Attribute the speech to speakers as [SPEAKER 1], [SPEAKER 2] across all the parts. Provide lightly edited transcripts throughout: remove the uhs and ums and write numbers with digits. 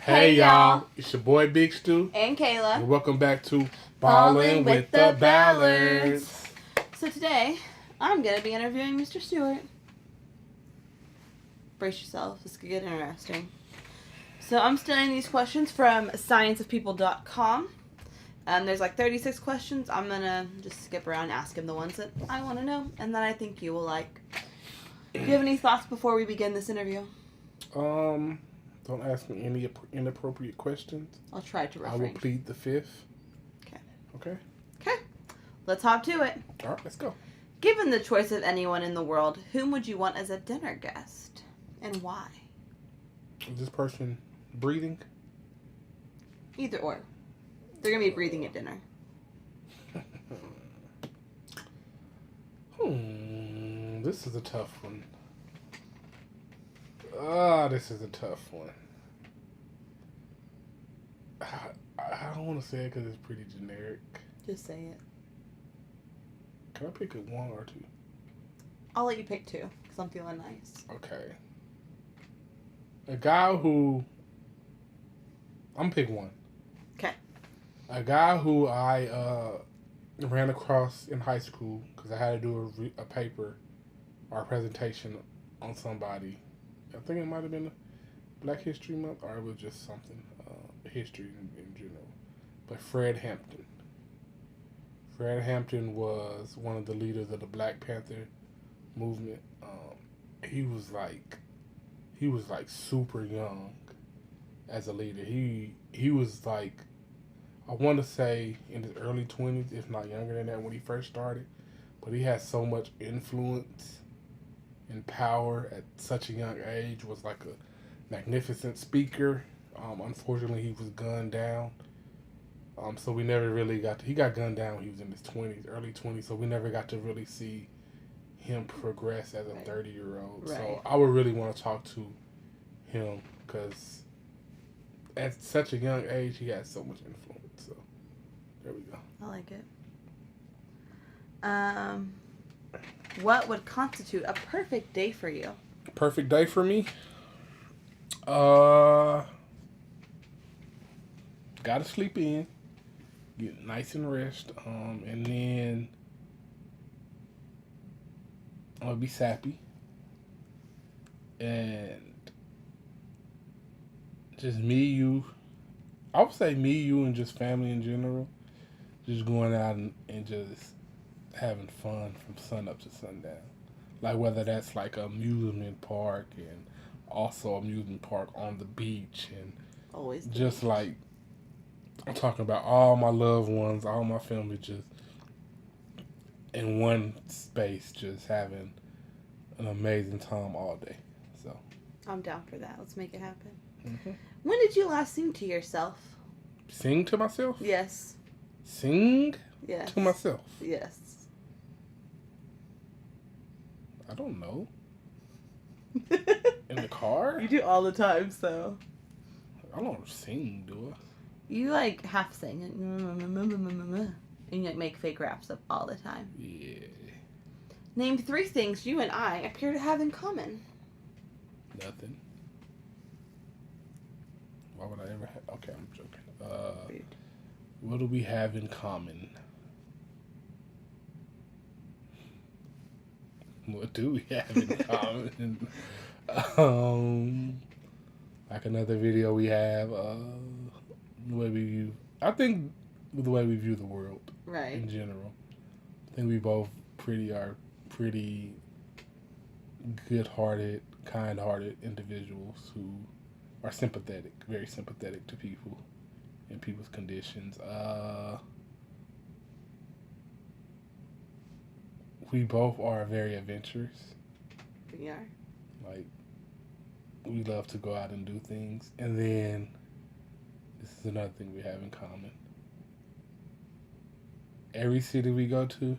[SPEAKER 1] Hey y'all, it's your boy Big Stu
[SPEAKER 2] and Kayla,
[SPEAKER 1] and welcome back to Ballin with the Ballards.
[SPEAKER 2] So today, I'm going to be interviewing Mr. Stuart. Brace yourself, this could get interesting. So I'm studying these questions from scienceofpeople.com. There's like 36 questions. I'm going to just skip around and ask him the ones that I want to know and that I think you will like. Do you have any thoughts before we begin this interview?
[SPEAKER 1] Don't ask me any inappropriate questions.
[SPEAKER 2] I'll try to refrain.
[SPEAKER 1] I will plead the fifth.
[SPEAKER 2] Okay. Let's hop to it.
[SPEAKER 1] All right, let's go.
[SPEAKER 2] Given the choice of anyone in the world, whom would you want as a dinner guest? And why?
[SPEAKER 1] Is this person breathing?
[SPEAKER 2] Either or. They're going to be breathing at dinner.
[SPEAKER 1] This is a tough one. This is a tough one. I don't want to say it because it's pretty generic.
[SPEAKER 2] Just say it.
[SPEAKER 1] Can I pick one or two?
[SPEAKER 2] I'll let you pick two because I'm feeling nice.
[SPEAKER 1] Okay. A guy who... I'm pick one.
[SPEAKER 2] Okay.
[SPEAKER 1] A guy who I ran across in high school because I had to do a paper or a presentation on somebody. I think it might have been Black History Month or it was just something, history in general. But Fred Hampton. Fred Hampton was one of the leaders of the Black Panther movement. He was like super young as a leader. He was like, I want to say in his early 20s, if not younger than that when he first started. But he had so much influence and power at such a young age, was like a magnificent speaker. Unfortunately, he was gunned down. So we never really he got gunned down when he was in his 20s, early 20s, so we never got to really see him progress as a 30-year-old. Right. So I would really want to talk to him because at such a young age, he had so much influence. So there we go.
[SPEAKER 2] I like it. What would constitute a perfect day for you?
[SPEAKER 1] Perfect day for me? Gotta sleep in, get nice and rest, and then I'm gonna be sappy, and just me, you. I would say me, you, and just family in general. Just going out and just having fun from sun up to sundown. Like whether that's like an amusement park and also amusement park on the beach and
[SPEAKER 2] always
[SPEAKER 1] just like I'm talking about all my loved ones, all my family just in one space, just having an amazing time all day. So
[SPEAKER 2] I'm down for that. Let's make it happen.
[SPEAKER 1] Mm-hmm.
[SPEAKER 2] When did you last sing to yourself?
[SPEAKER 1] Sing to myself?
[SPEAKER 2] Yes.
[SPEAKER 1] Sing?
[SPEAKER 2] Yes.
[SPEAKER 1] To myself?
[SPEAKER 2] Yes.
[SPEAKER 1] I don't know. In the car?
[SPEAKER 2] You do all the time, so.
[SPEAKER 1] I don't sing, do I?
[SPEAKER 2] You like half sing and you like make fake raps up all the time.
[SPEAKER 1] Yeah.
[SPEAKER 2] Name 3 things you and I appear to have in common.
[SPEAKER 1] Nothing. Why would I ever have? Okay, I'm joking. What do we have in common? What do we have in common? Like another video we have, the way we view, I think the way we view the world,
[SPEAKER 2] right,
[SPEAKER 1] in general. I think we both are pretty good-hearted, kind-hearted individuals who are sympathetic, very sympathetic to people and people's conditions. We both are very adventurous.
[SPEAKER 2] We are.
[SPEAKER 1] Like, we love to go out and do things. And then, this is another thing we have in common. Every city we go to,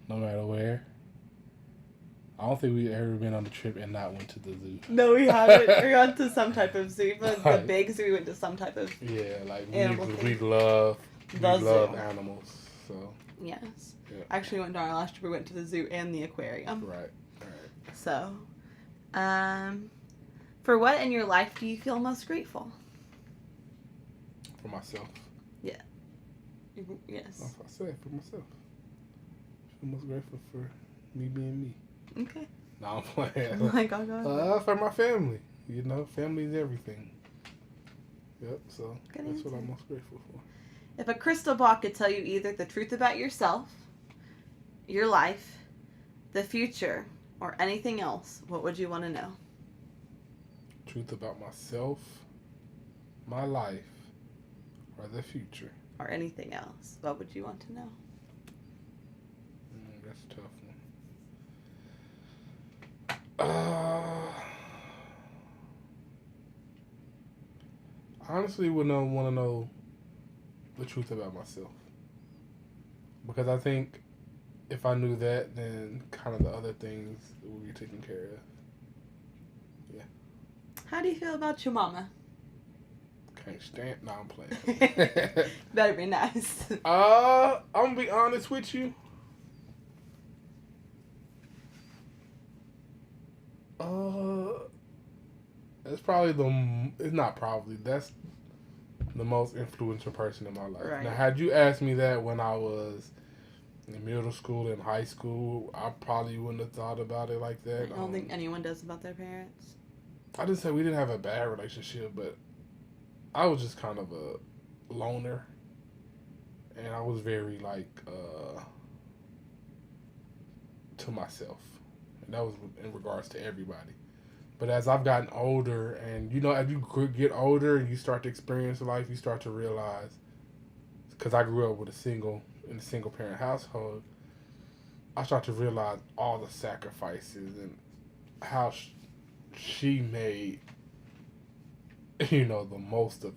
[SPEAKER 1] no matter where, I don't think we've ever been on a trip and not went to the zoo.
[SPEAKER 2] No, we haven't. We went to some type of zoo. But the big zoo, we went to some type of
[SPEAKER 1] we love animals. So
[SPEAKER 2] yes. Yeah. Actually, went to our last trip. We went to the zoo and the aquarium.
[SPEAKER 1] Right.
[SPEAKER 2] So, For what in your life do you feel most grateful?
[SPEAKER 1] For myself.
[SPEAKER 2] Yeah. Yes.
[SPEAKER 1] I said for myself. I'm most grateful for me being me.
[SPEAKER 2] Okay.
[SPEAKER 1] No, I'm playing.
[SPEAKER 2] Oh my God.
[SPEAKER 1] For my family. Family is everything. Yep, so
[SPEAKER 2] Good
[SPEAKER 1] that's
[SPEAKER 2] answer.
[SPEAKER 1] what I'm most grateful for.
[SPEAKER 2] If a crystal ball could tell you either the truth about yourself, your life, the future, or anything else, what would you want to know?
[SPEAKER 1] Truth about myself, my life, or the future.
[SPEAKER 2] Or anything else, what would you want to know?
[SPEAKER 1] That's a tough one. Honestly, would not want to know the truth about myself, because I think if I knew that, then kind of the other things would be taken care of. Yeah.
[SPEAKER 2] How do you feel about your mama?
[SPEAKER 1] Can't stand. No, I'm playing.
[SPEAKER 2] Better be nice.
[SPEAKER 1] I'm gonna be honest with you. That's probably it's not probably, that's the most influential person in my life.
[SPEAKER 2] Right.
[SPEAKER 1] Now, had you asked me that when I was in middle school and high school, I probably wouldn't have thought about it like that.
[SPEAKER 2] I don't think anyone does about their parents.
[SPEAKER 1] I didn't say we didn't have a bad relationship, but I was just kind of a loner. And I was very, to myself. And that was in regards to everybody. But as I've gotten older, and as you get older and you start to experience life, you start to realize, because I grew up in a single parent household, I start to realize all the sacrifices and how she made, the most of,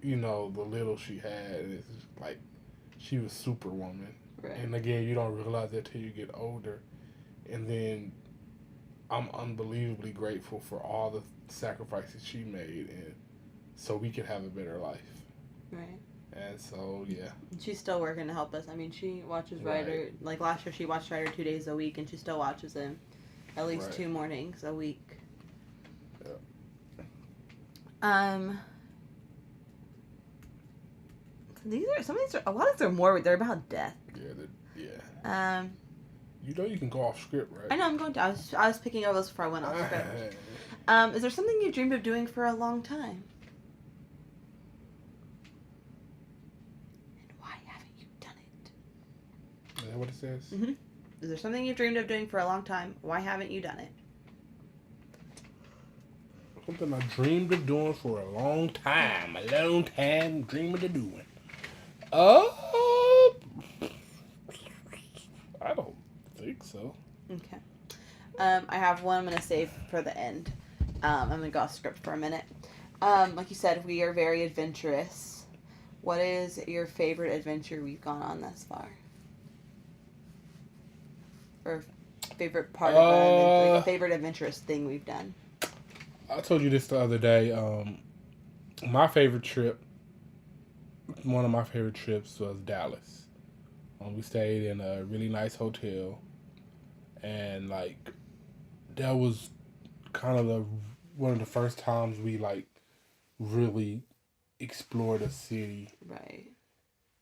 [SPEAKER 1] the little she had. And it's just like, she was superwoman.
[SPEAKER 2] Right.
[SPEAKER 1] And again, you don't realize that till you get older. And then I'm unbelievably grateful for all the sacrifices she made, and so we could have a better life.
[SPEAKER 2] Right.
[SPEAKER 1] And so, yeah.
[SPEAKER 2] She's still working to help us. I mean, she watches Ryder. Like last year, she watched Ryder 2 days a week, and she still watches him at least 2 mornings a week.
[SPEAKER 1] Yeah.
[SPEAKER 2] A lot of these are more. They're about death.
[SPEAKER 1] Yeah. You can go off script, right?
[SPEAKER 2] I know I'm going to. I was picking over those before I went off script. Is there something you dreamed of doing for a long time? And why haven't you done it?
[SPEAKER 1] Is that what it says?
[SPEAKER 2] Mm-hmm. Is there something you've dreamed of doing for a long time? Why haven't you done it?
[SPEAKER 1] Something I dreamed of doing for a long time. Dreaming of doing. I don't think so.
[SPEAKER 2] Okay. I have one I'm going to save for the end. I'm going to go off script for a minute. Like you said, we are very adventurous. What is your favorite adventure we've gone on thus far? Or favorite part of the favorite adventurous thing we've done?
[SPEAKER 1] I told you this the other day. My favorite trip, one of my favorite trips was Dallas. We stayed in a really nice hotel, and that was kind of one of the first times we really explored a city.
[SPEAKER 2] Right.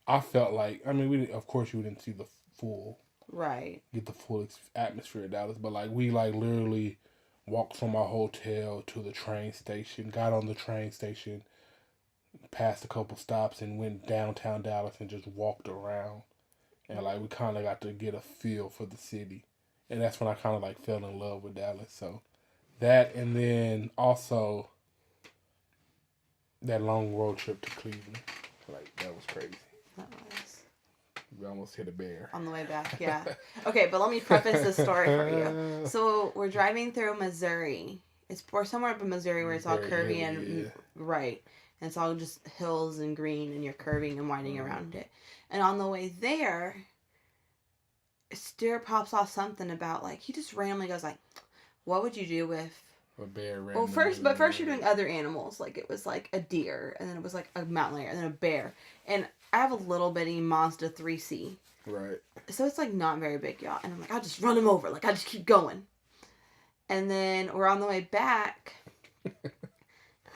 [SPEAKER 1] I felt like, of course you didn't see the full, get the full atmosphere of Dallas, but we literally walked from our hotel to the train station, got on the train station, passed a couple stops, and went downtown Dallas and just walked around. And we kind of got to get a feel for the city. And that's when I kind of fell in love with Dallas. So that, and then also that long road trip to Cleveland. That was crazy.
[SPEAKER 2] That was.
[SPEAKER 1] We almost hit a bear.
[SPEAKER 2] On the way back, yeah. Okay, but let me preface this story for you. So we're driving through Missouri. We're somewhere up in Missouri where it's all curvy and right. And it's all just hills and green, and you're curving and winding around it. And on the way there, Stuart pops off something about he just randomly goes what would you do with
[SPEAKER 1] a bear?
[SPEAKER 2] Well, first you're doing other animals. It was a deer, and then it was a mountain lion, and then a bear. And I have a little bitty Mazda 3C.
[SPEAKER 1] Right.
[SPEAKER 2] So it's not very big, y'all. And I'm I'll just run him over. I just keep going. And then we're on the way back,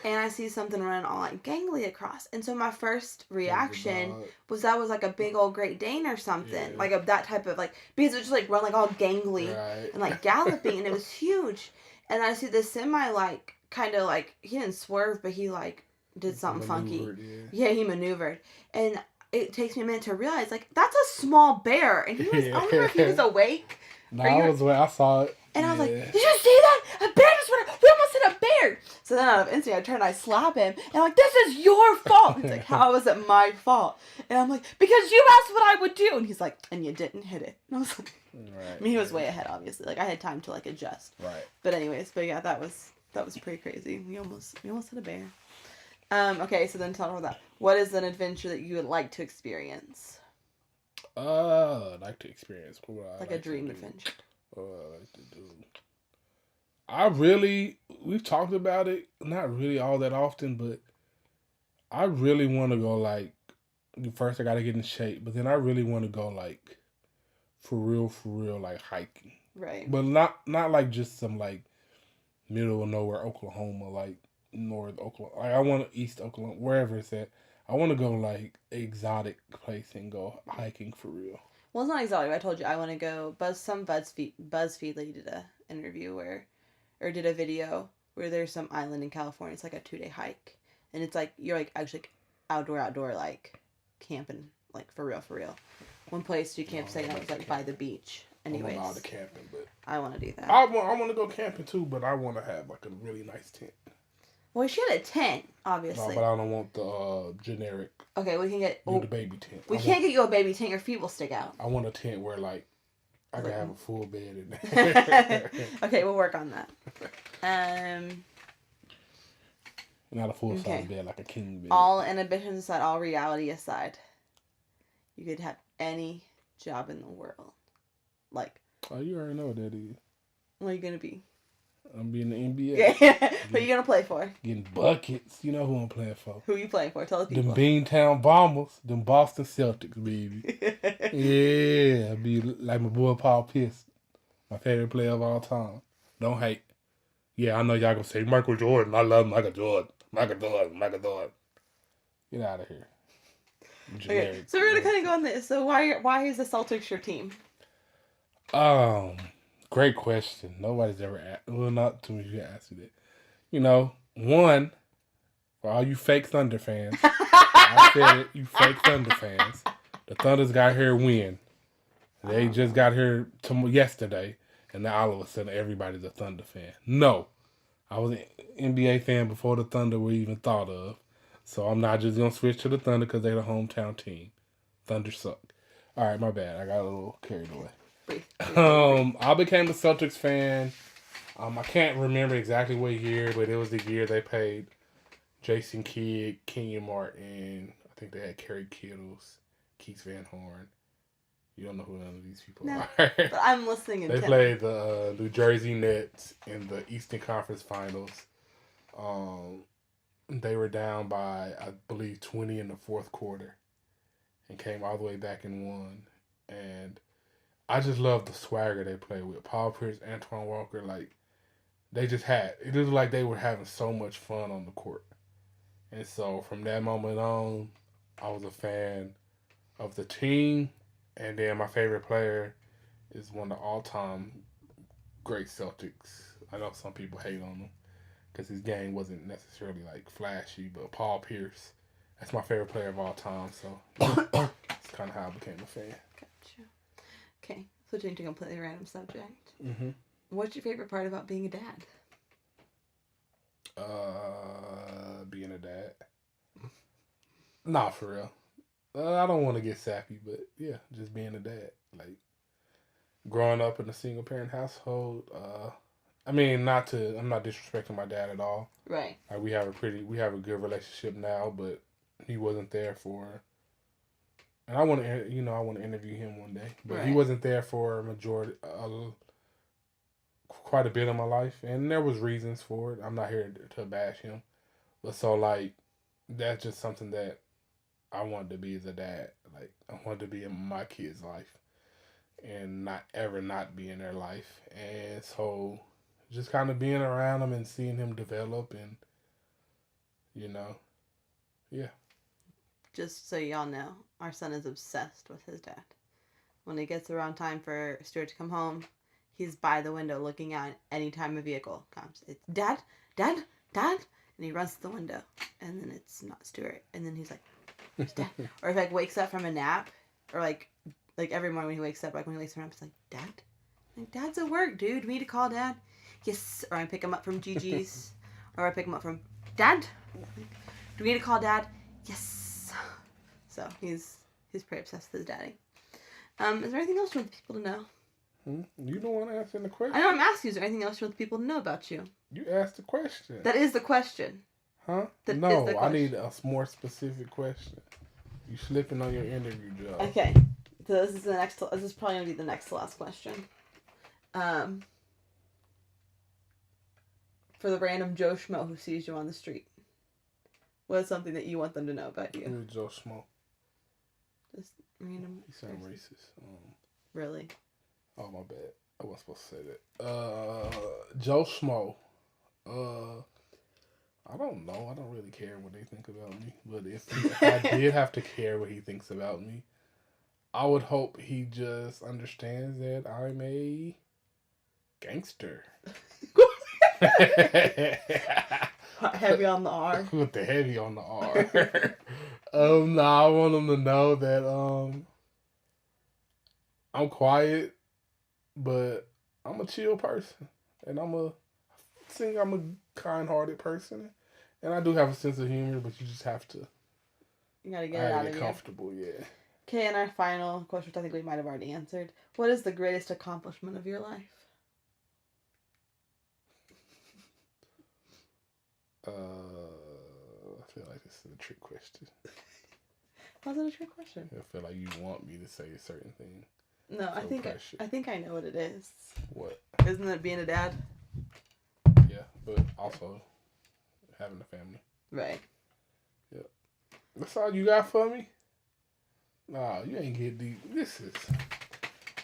[SPEAKER 2] And I see something running all like gangly across. And so my first reaction
[SPEAKER 1] dog.
[SPEAKER 2] was that was like a big old Great Dane or something.
[SPEAKER 1] Yeah.
[SPEAKER 2] Like that type of like, because it just like run like all gangly
[SPEAKER 1] Right.
[SPEAKER 2] and like galloping and it was huge. And I see the semi like kind of like, he didn't swerve, but he like did something funky.
[SPEAKER 1] Yeah.
[SPEAKER 2] Yeah, he maneuvered. And it takes me a minute to realize like, that's a small bear. And he was, I don't remember if he was awake.
[SPEAKER 1] No, I saw it.
[SPEAKER 2] And I was like, did you see that? A bear just went. We almost hit a bear. So then out of instinct, I turn and I slap him. And I'm like, this is your fault. He's like, how is it my fault? And I'm like, because you asked what I would do. And he's like, and you didn't hit it. And I was like,
[SPEAKER 1] right.
[SPEAKER 2] I mean, he was way ahead, obviously. Like, I had time to, like, adjust.
[SPEAKER 1] Right.
[SPEAKER 2] But anyways, yeah, that was pretty crazy. We almost hit a bear. Okay, so then tell me about that. What is an adventure that you would like to experience?
[SPEAKER 1] I'd like to experience.
[SPEAKER 2] Like a dream adventure.
[SPEAKER 1] What I like to do. We've talked about it, not really all that often, but I really want to go, like, first I got to get in shape, but then I really want to go, like, for real, like, hiking.
[SPEAKER 2] Right.
[SPEAKER 1] But not like just some, like, middle of nowhere Oklahoma, like, north Oklahoma. Like, I want East Oklahoma, wherever it's at. I want to go, like, exotic place and go hiking for real.
[SPEAKER 2] Well, it's not exotic. I told you I want to go. Some BuzzFeed lady did a interview or did a video where there's some island in California. It's like a 2-day hike, and it's like you're like actually outdoor like camping, like for real. One place you can't say that was like by the beach. Anyways,
[SPEAKER 1] I'm not out of camping, but
[SPEAKER 2] I want to do that.
[SPEAKER 1] I want to go camping too, but I want to have like a really nice tent.
[SPEAKER 2] Well, she had a tent, obviously.
[SPEAKER 1] No, but I don't want the generic.
[SPEAKER 2] Okay, we can get
[SPEAKER 1] the baby tent.
[SPEAKER 2] We can't get you a baby tent. Your feet will stick out.
[SPEAKER 1] I want a tent where like I can have a full bed in there.
[SPEAKER 2] Okay, we'll work on that.
[SPEAKER 1] Not a full size bed, like a king bed.
[SPEAKER 2] All inhibitions aside, all reality aside, you could have any job in the world. Like.
[SPEAKER 1] Oh, you already know what that is.
[SPEAKER 2] What are you gonna be?
[SPEAKER 1] I'm being the NBA.
[SPEAKER 2] Yeah. Who are you gonna play for?
[SPEAKER 1] Getting buckets. You know who I'm playing for.
[SPEAKER 2] Who are you playing for? Tell the people.
[SPEAKER 1] Them Beantown Bombers. Them Boston Celtics, baby. Yeah. I'd be like my boy Paul Pierce. My favorite player of all time. Don't hate. Yeah, I know y'all gonna say Michael Jordan. I love Michael Jordan. Michael Jordan. Get out of here.
[SPEAKER 2] Okay, so we're gonna kind of go on this. So why is the Celtics your team?
[SPEAKER 1] Great question. Nobody's ever asked. Well, not too many people asked me that. You know, one, for all you fake Thunder fans, I said it, you fake Thunder fans. The Thunders got here win. They just got here yesterday, and now all of a sudden everybody's a Thunder fan. No. I was an NBA fan before the Thunder were even thought of. So I'm not just going to switch to the Thunder because they're the hometown team. Thunder suck. All right, my bad. I got a little carried away. I became a Celtics fan. I can't remember exactly what year, but it was the year they paid Jason Kidd, Kenyon Martin. I think they had Kerry Kittles, Keith Van Horn. You don't know who none of these people are.
[SPEAKER 2] But I'm listening.
[SPEAKER 1] They played the New Jersey Nets in the Eastern Conference Finals. They were down by, I believe, 20 in the fourth quarter and came all the way back and won. And I just love the swagger they play with. Paul Pierce, Antoine Walker, like, they just had, it was like they were having so much fun on the court. And so from that moment on, I was a fan of the team. And then my favorite player is one of the all-time great Celtics. I know some people hate on him because his game wasn't necessarily, like, flashy, but Paul Pierce, that's my favorite player of all time. So that's kind of how I became a fan.
[SPEAKER 2] Gotcha. Okay, switching to a completely random subject.
[SPEAKER 1] Mm-hmm.
[SPEAKER 2] What's your favorite part about being a dad?
[SPEAKER 1] Being a dad. Nah, for real. I don't want to get sappy, but yeah, just being a dad. Like, growing up in a single parent household. I mean, I'm not disrespecting my dad at all.
[SPEAKER 2] Right.
[SPEAKER 1] Like, we have a good relationship now, but he wasn't there for. And I want to interview him one day, but
[SPEAKER 2] right.
[SPEAKER 1] He wasn't there for a majority, quite a bit of my life, and there was reasons for it. I'm not here to bash him, but so like, that's just something that I wanted to be as a dad. Like, I wanted to be in my kids' life and not ever not be in their life. And so just kind of being around him and seeing him develop, and you know, yeah.
[SPEAKER 2] Just so y'all know, our son is obsessed with his dad. When it gets around time for Stuart to come home, he's by the window looking out any time a vehicle comes. It's Dad, Dad, Dad, and he runs to the window, and then it's not Stuart, and then he's like, "It's Dad," or if like wakes up from a nap, or like every morning when he wakes up, like when he wakes from a nap, it's like, "Dad, like Dad's at work, dude. Do we need to call Dad?" Yes, or I pick him up from Gigi's, or I pick him up from Dad. Do we need to call Dad? Yes. So he's pretty obsessed with his daddy. Is there anything else you want the people to know?
[SPEAKER 1] You don't want to answer the question.
[SPEAKER 2] I know I'm asking you. Is there anything else you want the people to know about you?
[SPEAKER 1] You asked the question.
[SPEAKER 2] That is the question.
[SPEAKER 1] Huh? No, I need a more specific question. You slipping on your interview job.
[SPEAKER 2] Okay. So this is the next. This is probably gonna be the next to last question. For the random Joe Schmo who sees you on the street, what is something that you want them to know about you?
[SPEAKER 1] Who is Joe Schmo?
[SPEAKER 2] Just random.
[SPEAKER 1] You sound racist.
[SPEAKER 2] Really?
[SPEAKER 1] Oh, my bad. I wasn't supposed to say that. Joe Schmo. I don't know. I don't really care what they think about me. But if I did have to care what he thinks about me, I would hope he just understands that I'm a gangster.
[SPEAKER 2] Heavy on the R.
[SPEAKER 1] With the heavy on the R. I want him to know that I'm quiet, but I'm a chill person, and I'm a kind-hearted person, and I do have a sense of humor. But you just have to.
[SPEAKER 2] You gotta get it out of you.
[SPEAKER 1] Comfortable, yeah.
[SPEAKER 2] Okay, and our final question, which I think we might have already answered. What is the greatest accomplishment of your life?
[SPEAKER 1] I feel like this is a trick question.
[SPEAKER 2] How's it a trick question?
[SPEAKER 1] I feel like you want me to say a certain thing.
[SPEAKER 2] No, I think I know what it is.
[SPEAKER 1] What?
[SPEAKER 2] Isn't it being a dad?
[SPEAKER 1] Yeah, but also having a family.
[SPEAKER 2] Right.
[SPEAKER 1] Yep. That's all you got for me? Nah, you ain't get deep. This is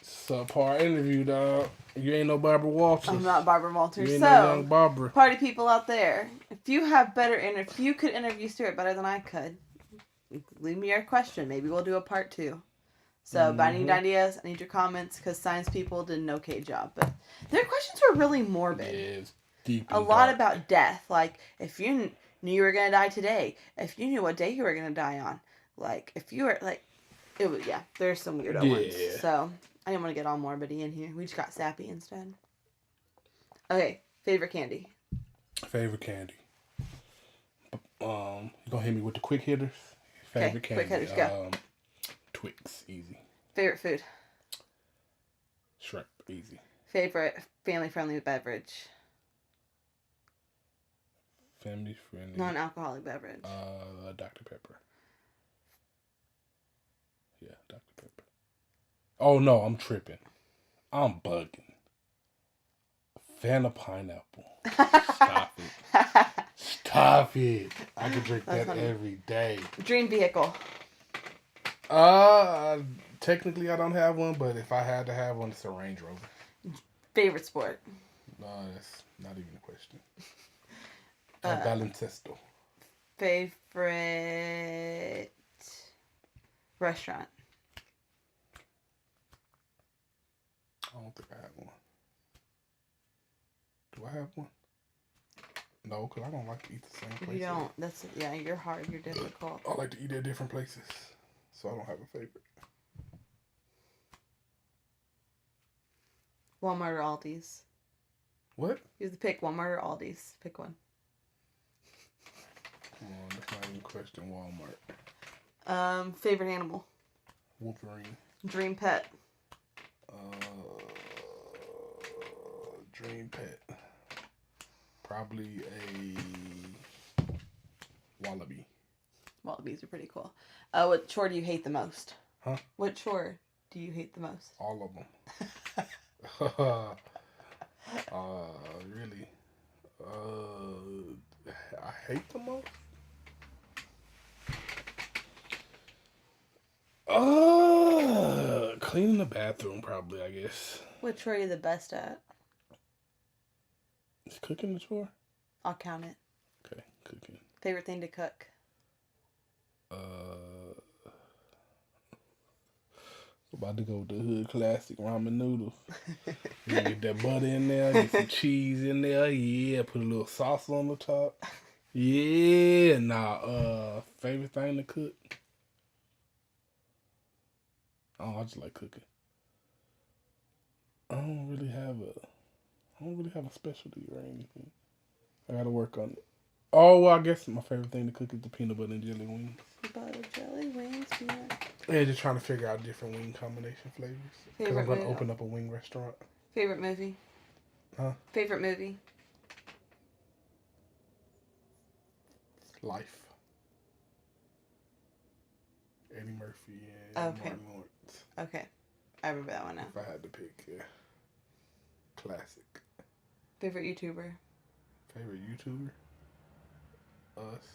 [SPEAKER 1] subpar interview, dog. You ain't no Barbara Walters.
[SPEAKER 2] I'm not Barbara Walters.
[SPEAKER 1] You ain't
[SPEAKER 2] so,
[SPEAKER 1] no young Barbara.
[SPEAKER 2] Party people out there, if you could interview Stuart better than I could, leave me your question. Maybe we'll do a part 2. So, I need ideas. I need your comments because science people did an okay job. But their questions were really morbid.
[SPEAKER 1] Yeah, it's deep.
[SPEAKER 2] A lot about death. Like, if you knew you were going to die today, if you knew what day you were going to die on, like, if you were, like, it was, yeah, there's some weirdo ones. So, I didn't want to get all morbidy in here. We just got sappy instead. Okay, favorite candy.
[SPEAKER 1] Favorite candy. You gonna hit me with the quick hitters? Favorite candy.
[SPEAKER 2] Quick hitters, go.
[SPEAKER 1] Twix, easy.
[SPEAKER 2] Favorite food.
[SPEAKER 1] Shrimp, easy.
[SPEAKER 2] Favorite family-friendly beverage.
[SPEAKER 1] Family-friendly.
[SPEAKER 2] Non-alcoholic beverage.
[SPEAKER 1] Dr. Pepper. Yeah, Dr. Pepper. Oh, no, I'm tripping. I'm bugging. Fanta pineapple. Stop it. Stop it. I could drink that every day.
[SPEAKER 2] Dream vehicle.
[SPEAKER 1] Technically I don't have one, but if I had to have one, it's a Range Rover.
[SPEAKER 2] Favorite sport.
[SPEAKER 1] No, that's not even a question. Ballincesto.
[SPEAKER 2] Favorite restaurant.
[SPEAKER 1] I don't think I have one. Do I have one? No, because I don't like to eat the same place.
[SPEAKER 2] You don't. You're hard. You're difficult.
[SPEAKER 1] I like to eat at different places, so I don't have a favorite.
[SPEAKER 2] Walmart or Aldi's?
[SPEAKER 1] What?
[SPEAKER 2] You have to pick Walmart or Aldi's. Pick one.
[SPEAKER 1] Come on, that's not even a question. Walmart.
[SPEAKER 2] Favorite animal?
[SPEAKER 1] Wolverine.
[SPEAKER 2] Dream pet?
[SPEAKER 1] Dream pet. Probably a wallaby.
[SPEAKER 2] Wallabies are pretty cool. What chore do you hate the most?
[SPEAKER 1] Huh?
[SPEAKER 2] What chore do you hate the most?
[SPEAKER 1] All of them. Really? I hate the most? Cleaning the bathroom, probably, I guess.
[SPEAKER 2] What chore are you the best at?
[SPEAKER 1] cooking a chore?
[SPEAKER 2] I'll count it.
[SPEAKER 1] Okay, cooking.
[SPEAKER 2] Favorite thing to cook?
[SPEAKER 1] About to go with the hood classic ramen noodles. You get that butter in there, get some cheese in there, yeah, put a little sauce on the top. Yeah, favorite thing to cook? Oh, I just like cooking. I don't really have a specialty or anything. I gotta work on it. Oh, well, I guess my favorite thing to cook is the peanut butter and jelly wings.
[SPEAKER 2] Butter jelly wings, peanut.
[SPEAKER 1] Yeah, just trying to figure out different wing combination flavors. Because I'm going to open up a wing restaurant.
[SPEAKER 2] Favorite movie?
[SPEAKER 1] Huh?
[SPEAKER 2] Favorite movie?
[SPEAKER 1] Life. Eddie Murphy and Martin Lawrence.
[SPEAKER 2] Okay. I remember that one now.
[SPEAKER 1] If I had to pick, yeah. Classic.
[SPEAKER 2] Favorite YouTuber?
[SPEAKER 1] Favorite YouTuber? Us.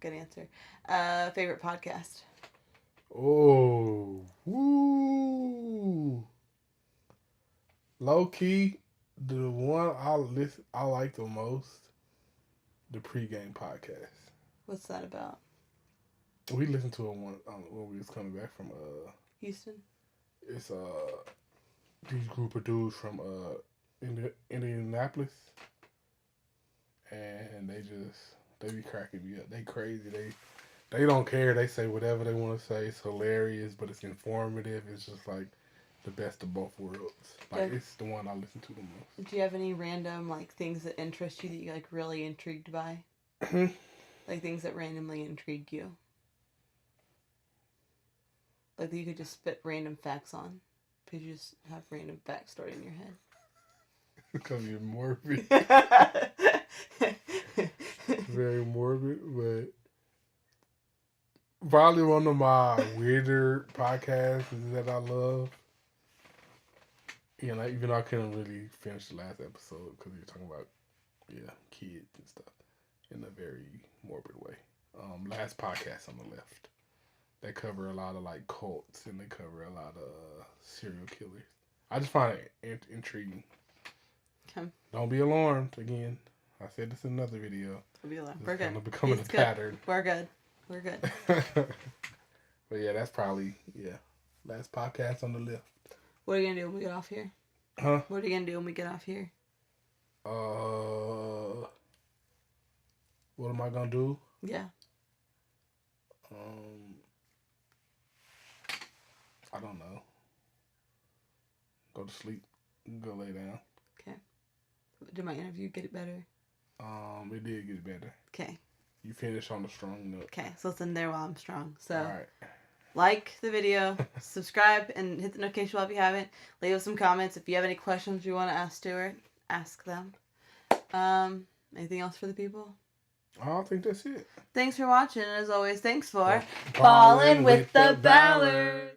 [SPEAKER 2] Good answer. Favorite podcast?
[SPEAKER 1] Oh. Woo. Low key, the one I like the most, the pregame podcast.
[SPEAKER 2] What's that about?
[SPEAKER 1] We listened to it when we was coming back from
[SPEAKER 2] Houston.
[SPEAKER 1] It's these group of dudes from Indianapolis, and they be cracking me up. They crazy. They don't care. They say whatever they want to say. It's hilarious, but it's informative. It's just like the best of both worlds. Like it's the one I listen to the most.
[SPEAKER 2] Do you have any random like things that interest you that you like really intrigued by? Like things that randomly intrigue you? Like that you could just spit random facts on? Because you just have random backstory in your head.
[SPEAKER 1] Because you're morbid. Very morbid, but probably one of my weirder podcasts that I love. You know, even though I couldn't really finish the last episode because you're talking about, kids and stuff in a very morbid way. Last podcast on the left. They cover a lot of like cults and they cover a lot of serial killers. I just find it intriguing.
[SPEAKER 2] Okay.
[SPEAKER 1] Don't be alarmed. Again, I said this in another video.
[SPEAKER 2] Don't be alarmed. We're good.
[SPEAKER 1] It's becoming a pattern.
[SPEAKER 2] We're good. We're good.
[SPEAKER 1] But yeah, that's probably last podcast on the left.
[SPEAKER 2] What are you gonna do when we get off here?
[SPEAKER 1] Huh?
[SPEAKER 2] What are you gonna do when we get off here?
[SPEAKER 1] What am I gonna do?
[SPEAKER 2] Yeah.
[SPEAKER 1] I don't know. Go to sleep. Go lay down.
[SPEAKER 2] Okay. Did my interview get it better?
[SPEAKER 1] It did get better.
[SPEAKER 2] Okay.
[SPEAKER 1] You finished on a strong note.
[SPEAKER 2] Okay, so listen there while I'm strong. So,
[SPEAKER 1] all right.
[SPEAKER 2] Like the video, subscribe, and hit the notification bell if you haven't. Leave us some comments. If you have any questions you want to ask Stuart, ask them. Anything else for the people?
[SPEAKER 1] I think that's it.
[SPEAKER 2] Thanks for watching, and as always, thanks for
[SPEAKER 1] Ballin' with the Ballards.